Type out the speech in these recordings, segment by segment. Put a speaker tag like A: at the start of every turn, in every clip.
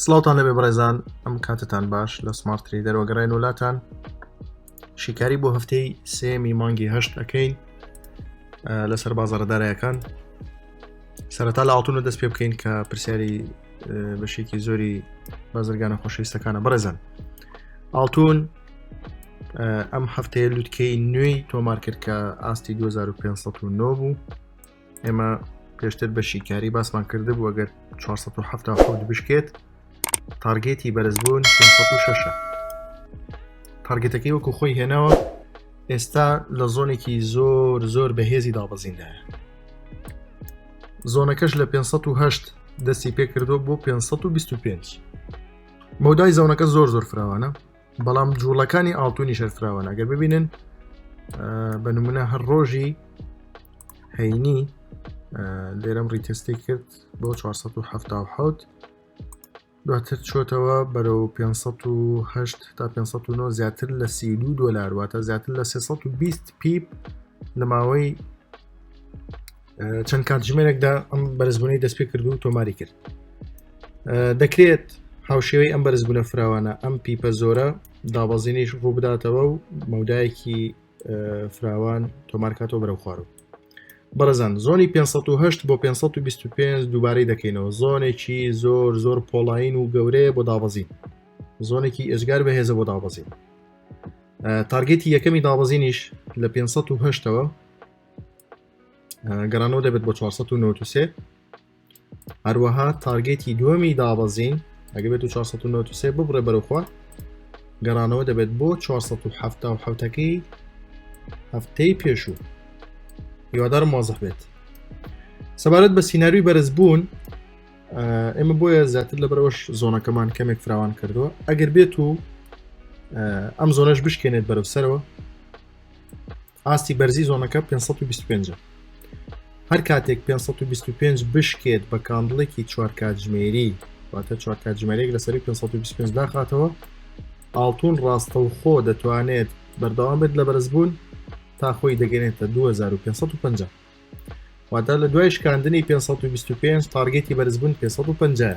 A: سڵاوتان لەبێ بەڕێزان ئەم کاتتان باش لە سمارت تریدەر وەگەڕێن وڵاتان شیکاری بۆ هەفتەی سێمی مانگی هەشت ئەەکەین لەسەر بازاڕەدارایەکان سەرەتا لە ئاڵتونە دەست پێ بکەین کە پرسیاری بەشێکی زۆری بازرگانە خۆشەویستەکانە بەڕێزان ئاڵتون ئەم هەفتەیە لوتکەی نوێی تۆمار کرد کە ئاستی 2509 بوو ئێمە پێشتر بە شیکاری باسمان کرده بوو ئەگەر 470 بشکێت تارگێتی بەرزبوون 506 تارگێتەکەی وەکو خۆی هێناوە ئێستا لە زۆنێکی زۆر بەهێزی دابەزیندایە زۆنەکەش لە 508 دەستی پێ کردو بۆ 525 مەودای زۆنەکە زۆر فراوانە بەڵام جوڵەکانی ئاڵتونی شەرفراوانە ئەگەر ببینن بە نمونە هەر ڕۆژی هەینی لێرەم ڕیتستی کرد بۆ 477 دواتر چۆتەوە بەرەو 508 تا 509 زیاتر لە 32 دۆلار واتە زیاتر لە 320 پیپ لە ماوەی چەند کاتژمێرێکدا ئەم بەرزبوونەی دەست پێ کردو و تۆماری کرد دەکرێت هاوشێوەی ئەم بەرزبوونە فراوانە ئەم پیپە زۆرە دابەزینیش ڕوو بداتەوە و مەودایەکی فراوان تۆمارکاتەوە بەرەو خوارەوە بەڕێزان زۆنی 508 بۆ 525 دووبارەی دەکەینەوە زۆنێکی زۆر پۆڵاین و گەورەیە بۆ دابەزین زۆنێکی ئێژگار بەهێزە بۆ دابەزین تارگێتی یەکەمی دابەزینیش لە 508ەوە گەڕانەوە دەبێت بۆ 493 هەروەها تارگێتی دووەمی دابەزین ئەگە بێت و 493 ببڕێ بەرەوخوا گەڕانەوە دەبێت بۆ 477ەکەی هەفتەی پێشوو هیوادارم وازح بێت سەبارەت بە سیناریوی بەرزبوون ئێمە بۆیە زیاتر لە بەرەوەش زۆنەکەمان کەمێک فراوان کردووە ئەگەر بێت و ئەم زۆنەش بشکێنێت بەرەو سەرەوە ئاستی بەرزی زۆنەکە 525 هەر کاتێک 525 بشکێت بە کاندڵێکی 4 کاتژمێری واتە 4 کاتژمێرێک لەسەری 525 داخاتەوە ئاڵتون ڕاستەوخۆ دەتوانێت بەردەوام بێت لە بەرزبوون تا خۆی دەگەێنێتە 2550 واتە لە دوای شکاندنی 525 تارگێتی بەرزبوون 550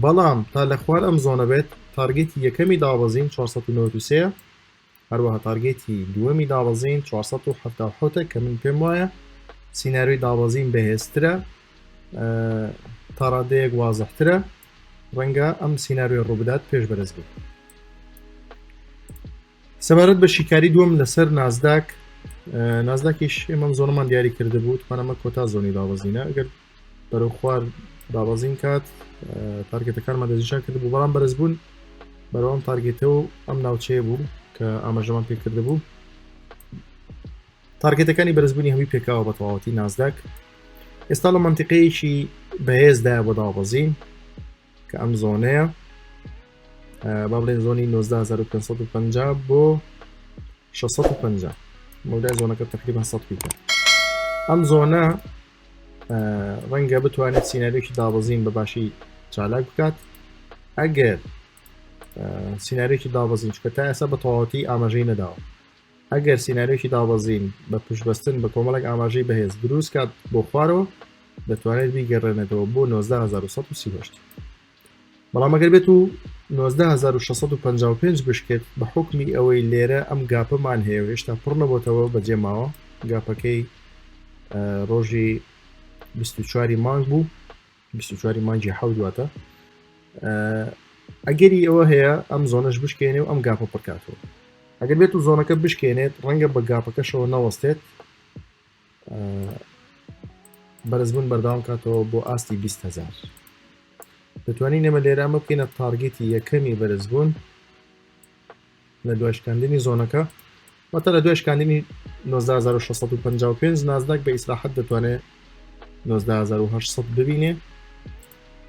A: بەڵام تا لە خوار ئەم زۆنە بێت تارگێتی یەکەمی دابەزین 493 هەروەها تارگێتی دووەمی دابەزین 477 کە من پێم وایە سیناریوی دابەزین بەهێزترە تا ڕادەیەک وازەحترە ڕەنگە ئەم سیناریوی ڕووبدات پێش بەرز بێت سەبارەت بە شیکاری دووەم لەسەر نازداک نازداکیش ئێمەم زۆنمان دیاری کرده بوو توانەمە کۆتا زۆنی دابەزینە ئەگەر بەرەو خوار دابەزین کات تارگێتەکانمان دەزیشان کرده بوو بەڵام بەرز بوون بەرەوەم تارگێتەوە ئەم ناوچەیە بوو کە ئاماژەمان پێ کرده بوو تارگێتەکانی بەرزبوونی هەمی پێکاوە بە تەواوەتی نازداک ئێستا لە منتیقەیەکی بەهێزدایە بۆ دابەزین کە ئەم زۆنەیە با بڵێن زۆنی 19550 بۆ 650 مەودای زۆنەکە تقریبا 100 پیپە ئەم زۆنە ڕەنگە بتوانێت سیناریوکی دابەزین بە باشی چالاک بکات ئەگەر سیناریوکی دابەزین چکە تا ئێستا بە تەواوەتی ئاماژەی نەداوە ئەگەر سیناریوکی دابەزین بە پشتبەستن بە کۆمەڵێک ئاماژەی بەهێز دروست کات بۆ خوارەوە دەتوانێت بیگەڕێنێتەوە بۆ 19138 بەڵام ئەگەر بێت و 19655 بشکێت بە حکمی ئەوەی لێرە ئەم گاپەمان هەیە هێشتا پڕ نەبووتەوە بەجێماوە گاپەکەی ڕۆژی 24 مانگ بوو 24 مانگی حەوت دواتە ئەگەری ئەوە هەیە ئەم زۆنەش بشکێنێ و ئەم گاپە پڕکاتەوە ئەگەر بێت و زۆنەکە بشکێنێت ڕەنگە بە گاپەکەشەوە نەوەستێت بەرزبوون بەرداوام کاتەوە بۆ ئاستی 200,000 دەتوانین ئێمە لێرە ئەمە بکەینە تارگێتی یەکەمی بەرزبوون لە دوای شکاندنی زۆنەکە واتە لە دوای شکاندنی 19655 نازداک بە ئیسراحەت دەتوانێت 19800 ببینێ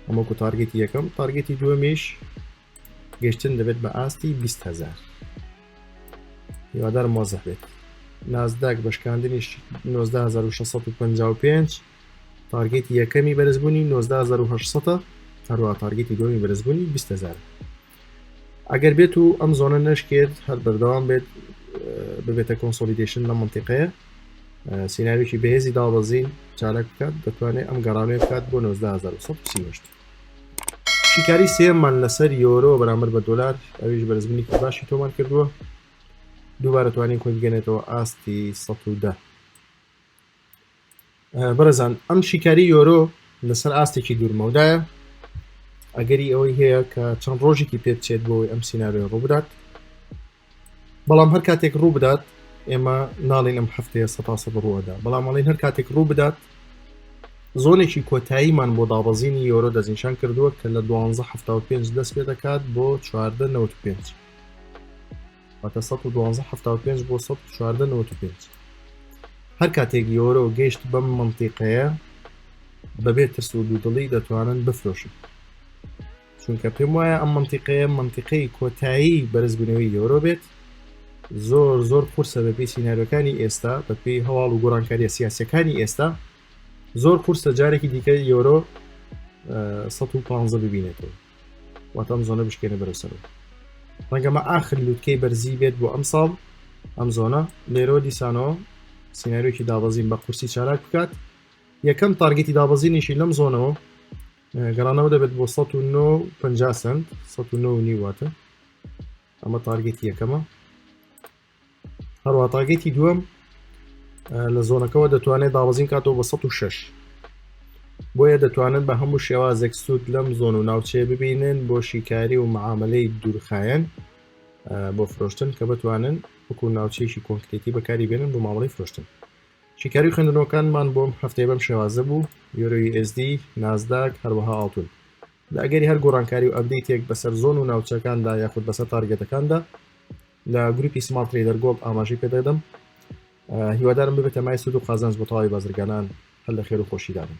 A: ئەمەکو تارگێتی یەکەم تارگێتی دووەمیش گەشتن دەبێت بە ئاستی 200,000 هیوادارم وازەح بێت نازداک بە شکاندنی 19655 تارگێتی یەکەمی بەرزبوونی 19800 هەروە تارگێتی دومی بەرزبوونی 200,000 ئەگەر بێت و ئەم زۆنە نەشکێت هەر بەردەوام بێت ببێتە کۆنسۆلیدیشن لە منتیقەیە سیناریوکی بەهێزی دابەزین چالک بکات دەتوانێت ئەم گەڕانەیە بکات بۆ 19138 شیکاری سێمان لەسەر یۆرۆ بەرامبەر بە دۆلار ئەویش بەرزبوونی باشی تۆمان کردووە دووبارە توانین خۆی بگەنێتەوە ئاستی 110 بەرەزان ئەم شیکاری یۆرۆ لەسەر ئاستێکی دوورمەودایە ئەگەری ئەوەی هەیە کە چەند ڕۆژێکی پێ بچێت بۆی ئەم سیناریۆ ڕوو بدات بەڵام هەر کاتێک ڕوو بدات ئێمە ناڵین ئەم هەفتەیە 100% ڕووەدا بەڵام ئەڵین هەر کاتێک ڕوو بدات زۆنێکی کۆتاییمان بۆ دابەزینی یۆرۆ دەستنیشان کردووە کە لە 12.75 دەست پێ دەکات بۆ 14.95 واتە 12.75 بۆ 14.95 هەر کاتێک یۆرۆ گەیشت بەم منتیقەیە بەبێت ترس و دوودڵی دەتوانن بفرۆشن چونکە پێم وایە ئەم منتیقەیە منتیقەی کۆتایی بەرزبوونەوەی یۆرۆ بێت زۆر قورسە بەپێی سیناریۆکانی ئێستا بەپێی هەواڵ و گۆڕانکاریە سیاسەکانی ئێستا زۆر قورسە جارێکی دیکە یۆرۆ 115 ببینێتەوە واتە ئەم زۆنە بشکێنە بەرەسەرەوە ڕەنگەمە ئاخر لووتکەی بەرزی بێت بۆ ئەم ساڵ ئەم زۆنە لێرۆ دیسانەوە سیناریۆکی دابەزین بە قورسی چالاک بکات یەکەم تارگێتی دابەزینیشی لەم زۆنەوە گەڕانەوە دەبێت بۆ 150 سنت 109 واتە ئەمە تارگێتی یەکەمە هەروە تارگێتی دووەم لە زۆنەکەەوە دەتوانێت دابەزین کاتەوە بە 106 بۆیە دەتوانن بە هەموو شێوازێک سوود لەم زۆن و ناوچەیە ببینن بۆ شیکاری و معاملەی دوورخایەن بۆ فرۆشتن کە بتوانن وەکو ناوچەیەکی کۆنکرێتی بەکاری بێنن بۆ مامەڵی فرۆشتن شیکاری خوێندنەوەکانمان بۆم هەفتەیە بەم شێوازە بوو یۆرۆی SD نازداک هەروەها ئاڵتون ئەگەری هەر گۆڕانکاری و ئەپدەیتێک بەسەر زۆن و ناوچەکاندا یاخود بەسەر تارگێتەکاندا لە گروپی سمارت ترێدەر گۆڵد ئاماژەی پێدەدەم هیوادارم ببێتە مای سود و قازانج بۆ تەواوی بازرگانان هەر لە خێر و خۆشی دابن